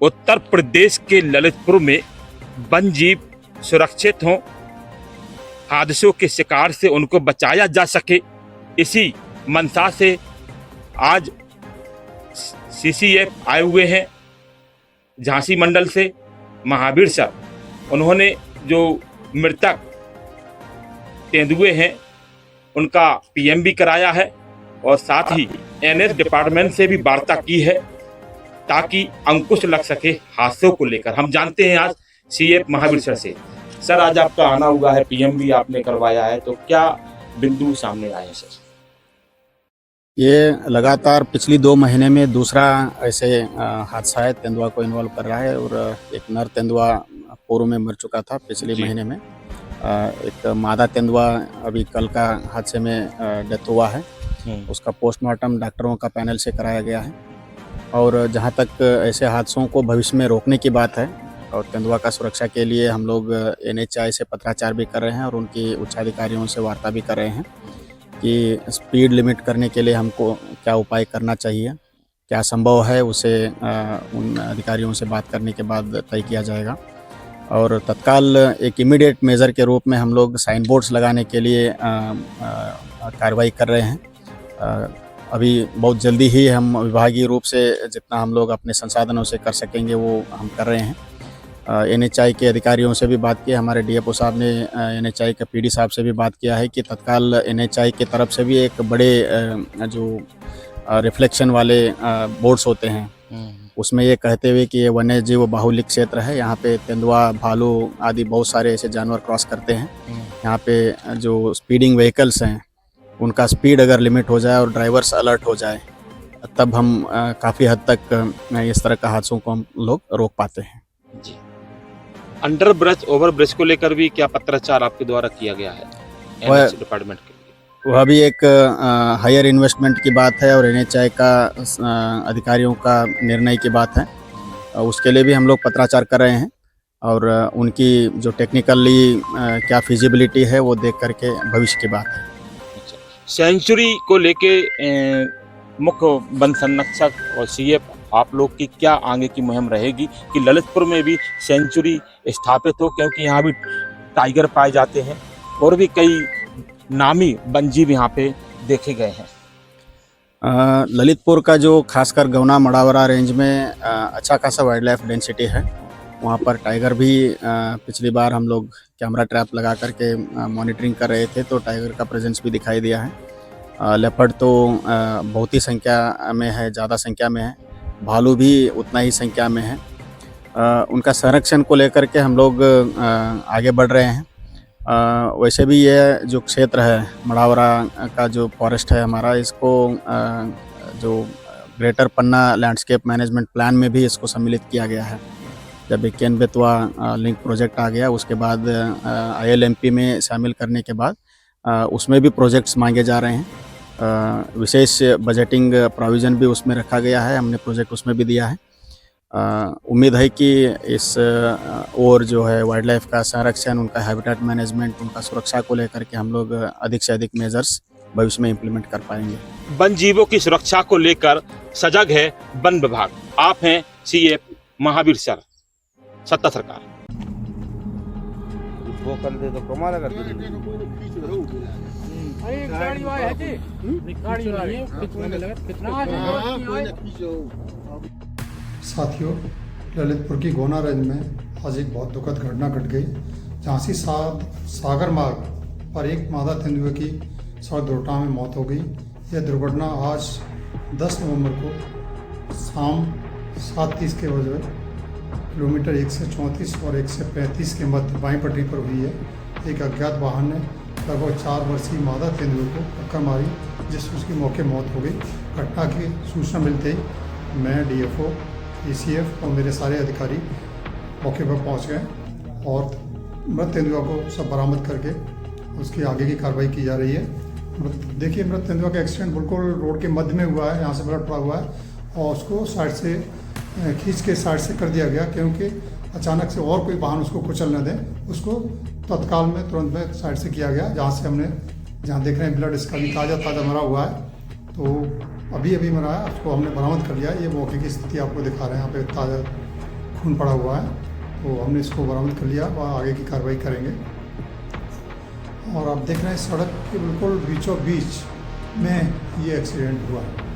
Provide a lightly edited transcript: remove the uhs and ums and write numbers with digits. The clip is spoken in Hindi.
उत्तर प्रदेश के ललितपुर में वन जीव सुरक्षित हों, हादसों के शिकार से उनको बचाया जा सके, इसी मंशा से आज सीसीएफ आए हुए हैं झांसी मंडल से। महावीर सर, उन्होंने जो मृतक तेंदुए हैं उनका पीएम भी कराया है और साथ ही एनएच डिपार्टमेंट से भी वार्ता की है ताकि अंकुश लग सके हादसों को लेकर। हम जानते हैं आज सीएफ महावीर सर से। सर, आज आपका आना हुआ है, पीएम भी आपने करवाया है, तो क्या बिंदु सामने आए हैं सर? ये लगातार पिछली 2 महीने में दूसरा ऐसे हादसा है, तेंदुआ को इन्वॉल्व कर रहा है। और एक नर तेंदुआ पूर्व में मर चुका था पिछले महीने में। एक मादा तेंदुआ अभी कल का हादसे में डेथ हुआ है। उसका पोस्टमार्टम डॉक्टरों का पैनल से कराया गया है। और जहाँ तक ऐसे हादसों को भविष्य में रोकने की बात है और तेंदुआ का सुरक्षा के लिए हम लोग एनएचआई से पत्राचार भी कर रहे हैं और उनकी उच्चाधिकारियों से वार्ता भी कर रहे हैं कि स्पीड लिमिट करने के लिए हमको क्या उपाय करना चाहिए, क्या संभव है, उसे उन अधिकारियों से बात करने के बाद तय किया जाएगा। और तत्काल एक इमीडिएट मेजर के रूप में हम लोग साइन बोर्ड्स लगाने के लिए कार्रवाई कर रहे हैं। अभी बहुत जल्दी ही हम विभागीय रूप से जितना हम लोग अपने संसाधनों से कर सकेंगे वो हम कर रहे हैं। एनएचआई के अधिकारियों से भी बात की, हमारे डीएफओ साहब ने एनएचआई के पीडी साहब से भी बात किया है कि तत्काल एनएचआई की तरफ से भी एक बड़े जो रिफ्लेक्शन वाले बोर्ड्स होते हैं उसमें ये कहते हुए कि ये वन्य जीव बाहुल्य क्षेत्र है, यहाँ पे तेंदुआ, भालू आदि बहुत सारे ऐसे जानवर क्रॉस करते हैं। यहाँ पे जो स्पीडिंग व्हीकल्स हैं उनका स्पीड अगर लिमिट हो जाए और ड्राइवर्स अलर्ट हो जाए तब हम काफ़ी हद तक इस तरह का हादसों को हम लोग रोक पाते हैं। जी, अंडर ब्रिज, ओवर ब्रिज को लेकर भी क्या पत्राचार आपके द्वारा किया गया है एनएच डिपार्टमेंट के लिए? वह भी एक हायर इन्वेस्टमेंट की बात है और एनएचआई का अधिकारियों का निर्णय की बात है। उसके लिए भी हम लोग पत्राचार कर रहे हैं और उनकी जो टेक्निकली क्या फिजिबिलिटी है वो देख करके भविष्य की बात है। सेंचुरी को लेके मुख्य वन संरक्षक और सीएफ आप लोग की क्या आगे की मुहिम रहेगी कि ललितपुर में भी सेंचुरी स्थापित हो, क्योंकि यहाँ भी टाइगर पाए जाते हैं और भी कई नामी वन्यजीव यहाँ पे देखे गए हैं। ललितपुर का जो खासकर गौना मड़ावरा रेंज में अच्छा खासा वाइल्ड लाइफ डेंसिटी है। वहाँ पर टाइगर भी पिछली बार हम लोग कैमरा ट्रैप लगा करके मॉनिटरिंग कर रहे थे तो टाइगर का प्रेजेंस भी दिखाई दिया है। लेपर्ड तो बहुत ही संख्या में है, ज़्यादा संख्या में है। भालू भी उतना ही संख्या में है। उनका संरक्षण को लेकर के हम लोग आगे बढ़ रहे हैं। वैसे भी ये जो क्षेत्र है मड़ावरा का जो फॉरेस्ट है हमारा, इसको जो ग्रेटर पन्ना लैंडस्केप मैनेजमेंट प्लान में भी इसको सम्मिलित किया गया है। जब 91 बेतवा लिंक प्रोजेक्ट आ गया उसके बाद ILMP में शामिल करने के बाद उसमें भी प्रोजेक्ट्स मांगे जा रहे हैं। विशेष बजटिंग प्रोविज़न भी उसमें रखा गया है, हमने प्रोजेक्ट उसमें भी दिया है। उम्मीद है कि इस और जो है वाइल्ड लाइफ का संरक्षण, उनका हैबिटेट मैनेजमेंट, उनका सुरक्षा को लेकर के हम लोग अधिक से अधिक मेजर्स भविष्य में इम्प्लीमेंट कर पाएंगे। वन जीवों की सुरक्षा को लेकर सजग है वन विभाग। आप हैं सीएफ महावीर सर, सत्ता सरकार। वो कर दे तो कमाल कर साथियों, ललितपुर की गोना रेंज में आज एक बहुत दुखद घटना घट गई। झांसी सागर मार्ग पर एक मादा तेंदुए की सड़क दुर्घटना में मौत हो गई। यह दुर्घटना आज 10 नवंबर को शाम 7:30 के बजे किलोमीटर 134 और 135 के मध्य बाईं पटरी पर हुई है। एक अज्ञात वाहन ने लगभग 4 वर्षीय मादा तेंदुए को टक्कर मारी जिससे उसकी मौके मौत हो गई। घटना की सूचना मिलते ही मैं डीएफओ, ACF और मेरे सारे अधिकारी मौके पर पहुंच गए और मृत तेंदुआ को सब बरामद करके उसकी आगे की कार्रवाई की जा रही है। देखिए, मृत तेंदुआ का एक्सीडेंट बिल्कुल रोड के मध्य में हुआ है, यहाँ से ब्लड पड़ा हुआ है और उसको साइड से खींच के साइड से कर दिया गया क्योंकि अचानक से और कोई वाहन उसको कुचल न दे। उसको तत्काल में तुरंत में साइड से किया गया। जहाँ देख रहे हैं ब्लड इसका भी ताज़ा मरा हुआ है, तो अभी मरा है, उसको हमने बरामद कर लिया। ये मौके की स्थिति आपको दिखा रहे हैं यहाँ पे ताज़ा खून पड़ा हुआ है, तो हमने इसको बरामद कर लिया और आगे की कार्रवाई करेंगे। और आप देख रहे हैं सड़क के बिल्कुल बीचों बीच में ये एक्सीडेंट हुआ है।